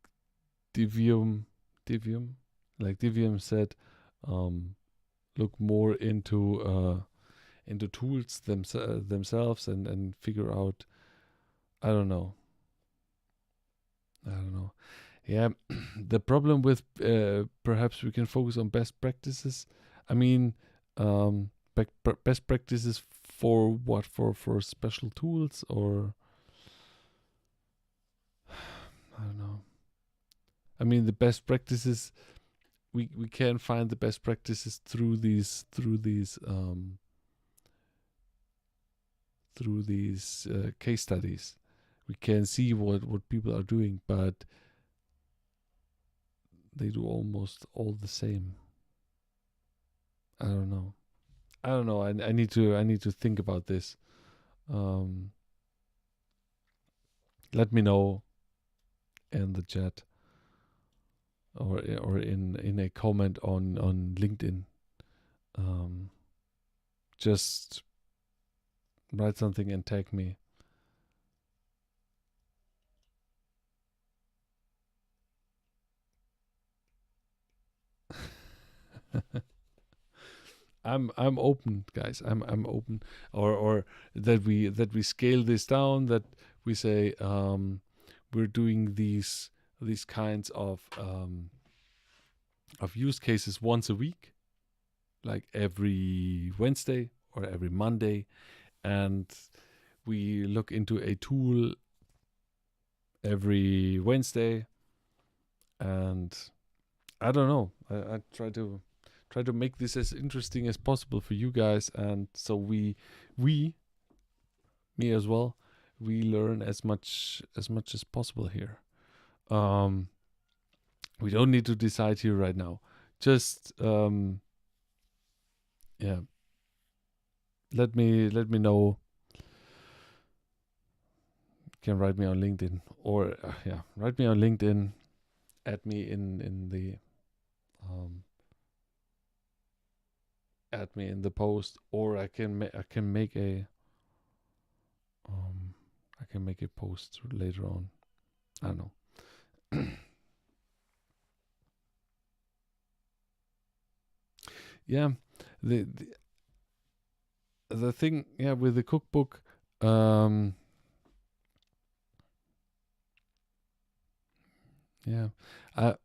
Divium, Divium, like Divium said, um, look more into tools themselves and figure out. I don't know. I don't know. Yeah, the problem with perhaps we can focus on best practices. I mean, best practices for what? For special tools, or I don't know. I mean, the best practices we can find the best practices through these case studies. We can see what people are doing, but they do almost all the same. I don't know. I don't know. I need to think about this. Um, Let me know in the chat, or in a comment on LinkedIn. Um, just write something and tag me. I'm open, guys. I'm open, or that we scale this down. That we say we're doing these kinds of use cases once a week, like every Wednesday or every Monday, and we look into a tool every Wednesday, and I don't know. I try to make this as interesting as possible for you guys, and so we me as well, we learn as much as possible here. We don't need to decide here right now. Just yeah, let me know. You can write me on LinkedIn, or yeah, write me on LinkedIn. Add me in the um, add me in the post, or I can make a um, I can make a post later on. I don't know. Yeah, the the thing, yeah, with the cookbook. Yeah, I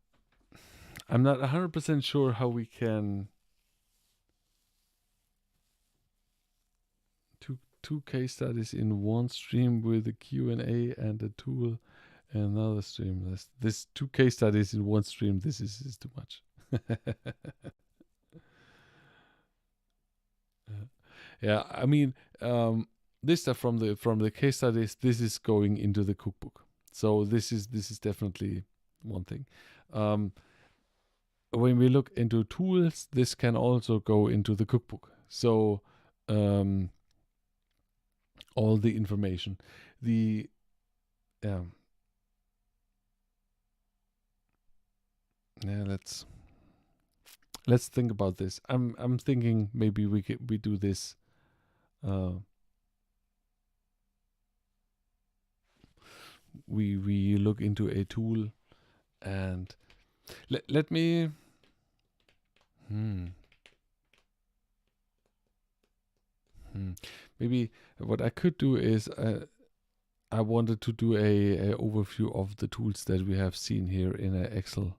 I'm not 100% sure how we can two case studies in one stream with a Q&A and a tool and another stream. This two case studies in one stream. This is too much. Yeah, I mean, this stuff from the case studies. This is going into the cookbook. So this is definitely one thing. When we look into tools, this can also go into the cookbook. So all the information, the Yeah, let's think about this. I'm thinking maybe we do this. We look into a tool and let me. Hmm. Hmm. Maybe what I could do is I wanted to do a overview of the tools that we have seen here in an Excel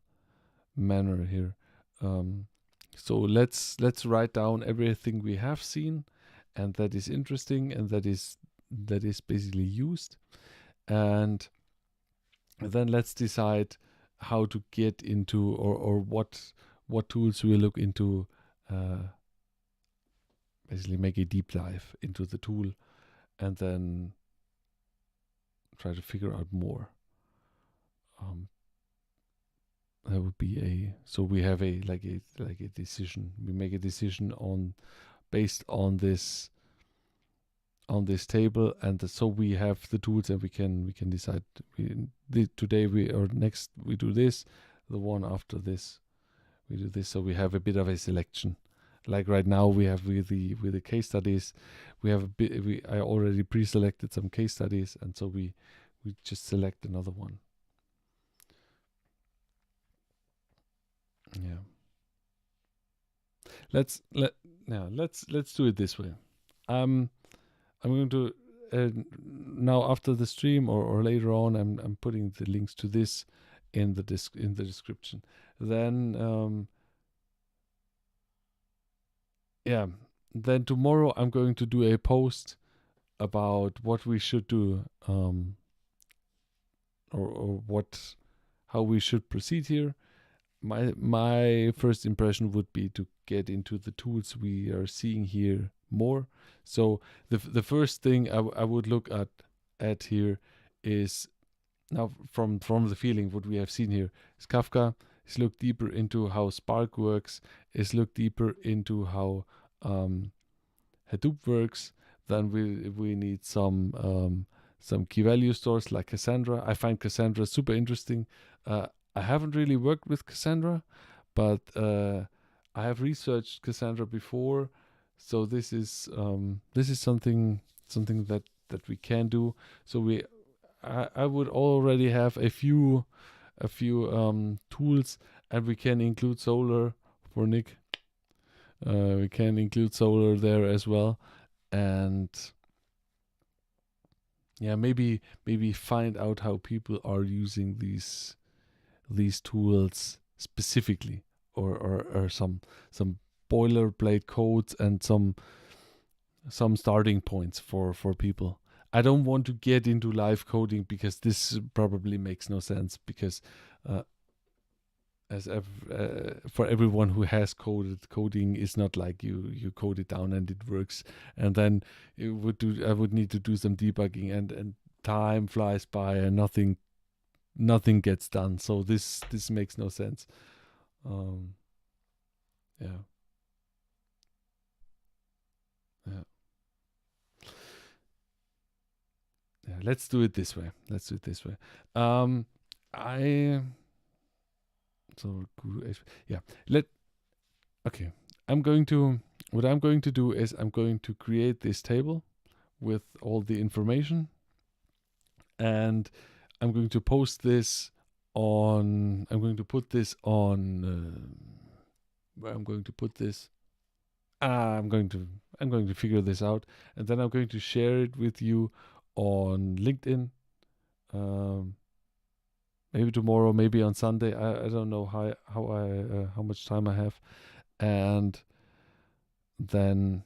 manner here. Um, so let's write down everything we have seen, and that is interesting, and that is basically used, and then let's decide how to get into or what tools we look into. Basically, make a deep dive into the tool, and then try to figure out more. Um, that would be a so we have a like a decision. We make a decision on based on this table, and so we have the tools, and we can decide. Today we or next we do this. The one after this we do this. So we have a bit of a selection. Like right now we have with the case studies, we have a bit. I already pre-selected some case studies, and so we just select another one. Yeah. Let's do it this way. Um, I'm going to now after the stream or later on. I'm putting the links to this in the description. Then yeah. Then tomorrow I'm going to do a post about what we should do or what how we should proceed here. My first impression would be to get into the tools we are seeing here more. So the first thing I would look at here is now from the feeling what we have seen here is Kafka. Is look deeper into how Spark works. Is look deeper into how Hadoop works. Then we need some key value stores like Cassandra. I find Cassandra super interesting. I haven't really worked with Cassandra, but I have researched Cassandra before, so this is something that we can do. So I would already have a few tools, and we can include Solar for Nick. We can include Solar there as well, and yeah, maybe find out how people are using these tools specifically, or some boilerplate codes and some starting points for people. I don't want to get into live coding because this probably makes no sense, because uh, for everyone who has coding is not like you code it down and it works, and then I would need to do some debugging, and time flies by and nothing gets done. So this makes no sense. um yeah yeah yeah let's do it this way. um I so yeah let okay I'm going to what I'm going to do is I'm going to create this table with all the information, and I'm going to post this on. I'm going to put this on. Where I'm going to put this. I'm going to figure this out, and then I'm going to share it with you on LinkedIn. Um, maybe tomorrow, maybe on Sunday. I don't know how much time I have, and then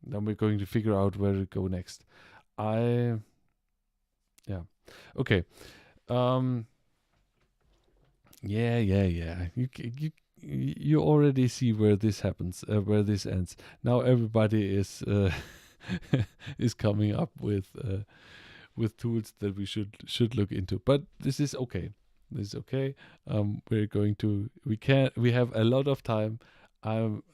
we're going to figure out where to go next. I yeah okay. Um, yeah. You already see where this happens, where this ends. Now everybody is coming up with tools that we should look into. But this is okay. This is okay. We're going to we have a lot of time.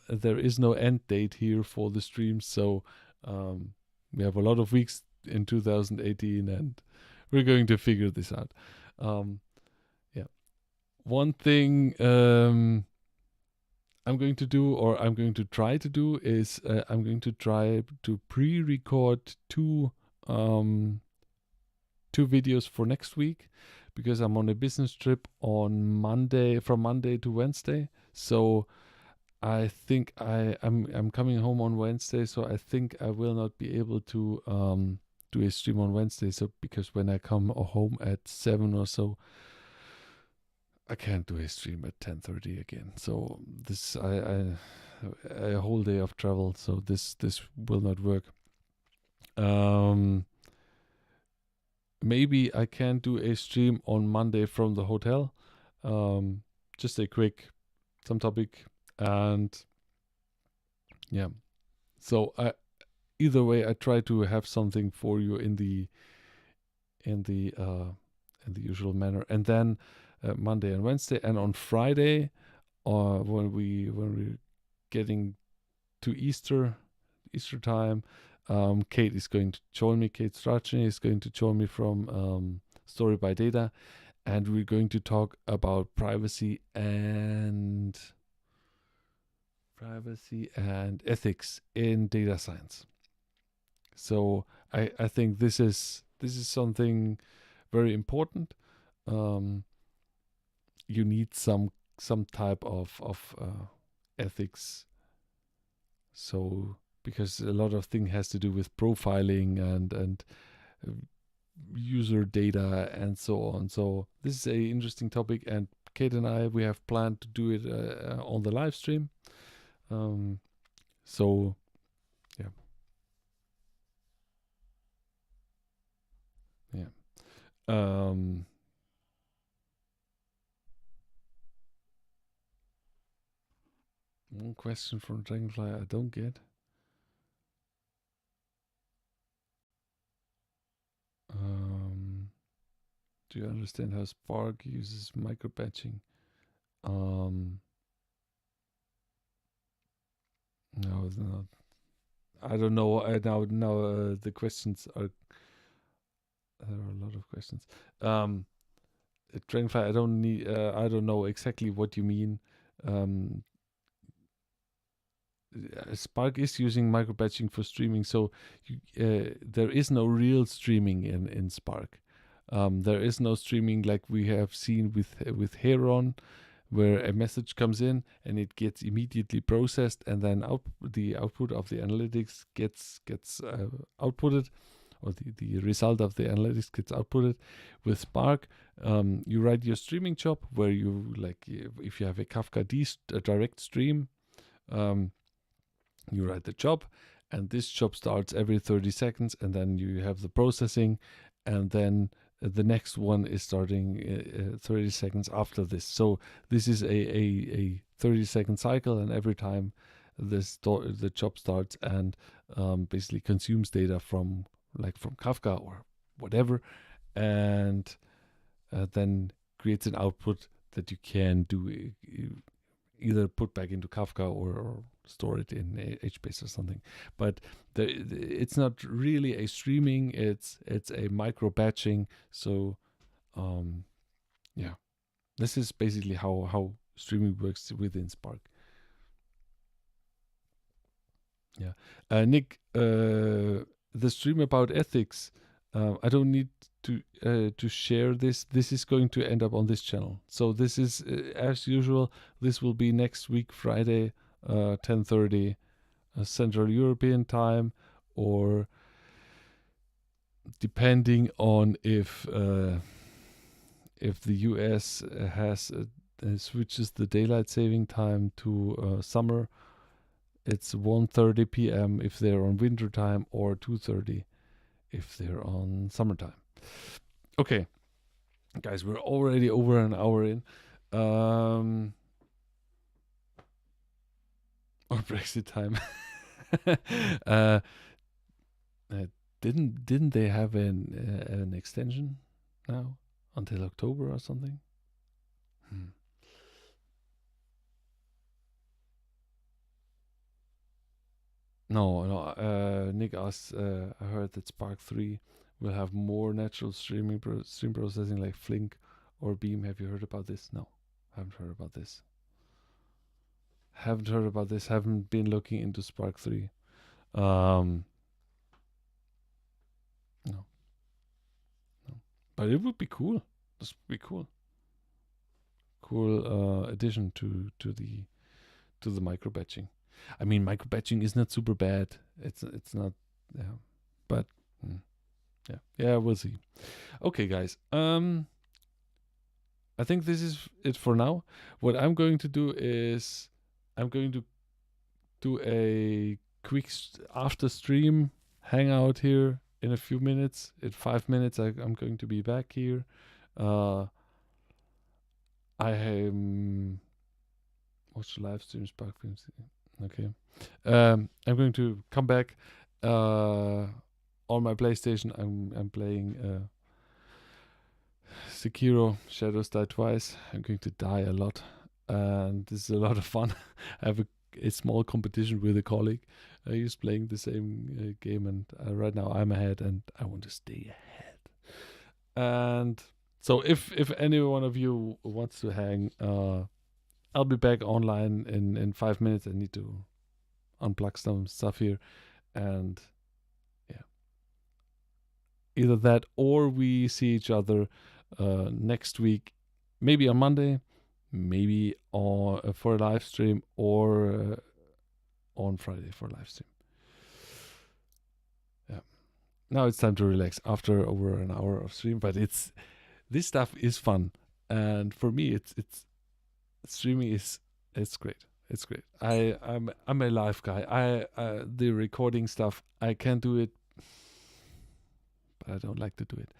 There is no end date here for the stream, so we have a lot of weeks in 2018, and we're going to figure this out. Um, yeah. One thing I'm going to do, or I'm going to try to do, is I'm going to try to pre-record um, two videos for next week, because I'm on a business trip on Monday, from Monday to Wednesday. So I think I'm coming home on Wednesday, so I think I will not be able to do a stream on Wednesday. So because when I come home at 7 or so, I can't do a stream at 10:30 again. So this I a whole day of travel, so this will not work. Maybe I can do a stream on Monday from the hotel. Just a quick some topic, and yeah. So I either way, I try to have something for you in the in the uh, in the usual manner, and then Monday and Wednesday, and on Friday, when we're getting to Easter time, Kate is going to join me. Kate Strachan is going to join me from Story by Data, and we're going to talk about privacy and ethics in data science. So I think this is something very important. Um, you need some type of ethics. So because a lot of thing has to do with profiling and uh, user data and so on. So this is a interesting topic, and Kate and I, we have planned to do it on the live stream. So yeah, yeah. Um, One question from Dragonfly I don't get. Do you understand how Spark uses microbatching? Um, no, it's not. I don't know. Now the questions are, there are a lot of questions. Dragonfly, I don't know exactly what you mean. Um, Spark is using microbatching for streaming, so there is no real streaming in Spark. There is no streaming like we have seen with Heron, where a message comes in and it gets immediately processed, and then the output of the analytics gets outputted, or the result of the analytics gets outputted. With Spark, you write your streaming job where you, like, if you have a Kafka direct stream, um, you write the job, and this job starts every 30 seconds, and then you have the processing, and then the next one is starting 30 seconds after this. So this is a 30-second cycle, and every time the job starts and basically consumes data from Kafka or whatever, and then creates an output that you can do either put back into Kafka or store it in HBase or something. But it's not really a streaming; it's a micro batching. So yeah, this is basically how streaming works within Spark. Yeah, Nick, the stream about ethics. I don't need to share this. This is going to end up on this channel. So this is as usual. This will be next week, Friday, 10:30 Central European time, or depending on if the US has switches the daylight saving time to summer. It's 1:30 p.m. if they're on winter time, or 2:30 if they're on summertime. Okay, guys, we're already over an hour in. Or Brexit time. uh, didn't they have an extension now until October or something? No. Nick asked. I heard that Spark 3 will have more natural stream processing like Flink or Beam. Have you heard about this? No. Haven't heard about this. Haven't been looking into Spark 3. No, no. But it would be cool. This would be cool. Cool addition to the micro batching. I mean, micro batching is not super bad. It's not, yeah. But yeah, we'll see. Okay, guys. I think this is it for now. What I'm going to do is I'm going to do a quick after stream hangout here in a few minutes. In 5 minutes, I'm going to be back here. I watch the live stream Spark Films. Okay. I'm going to come back on my PlayStation. I'm playing Sekiro Shadows Die Twice. I'm going to die a lot, and this is a lot of fun. I have a small competition with a colleague. He's playing the same game, and right now I'm ahead, and I want to stay ahead. And so, if any one of you wants to hang, I'll be back online in 5 minutes. I need to unplug some stuff here, and yeah, either that or we see each other next week, maybe on Monday, maybe on for a live stream, or on Friday for a live stream. Yeah. Now it's time to relax after over an hour of stream, but this stuff is fun, and for me, it's streaming it's great. It's great. I'm a live guy. The recording stuff I can do it, but I don't like to do it.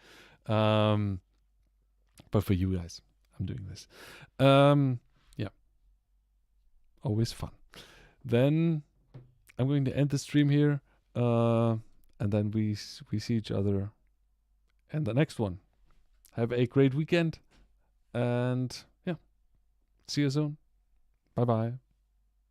But for you guys, I'm doing this. Yeah, always fun. Then I'm going to end the stream here, and then we see each other in the next one. Have a great weekend, and yeah, see you soon. Bye bye.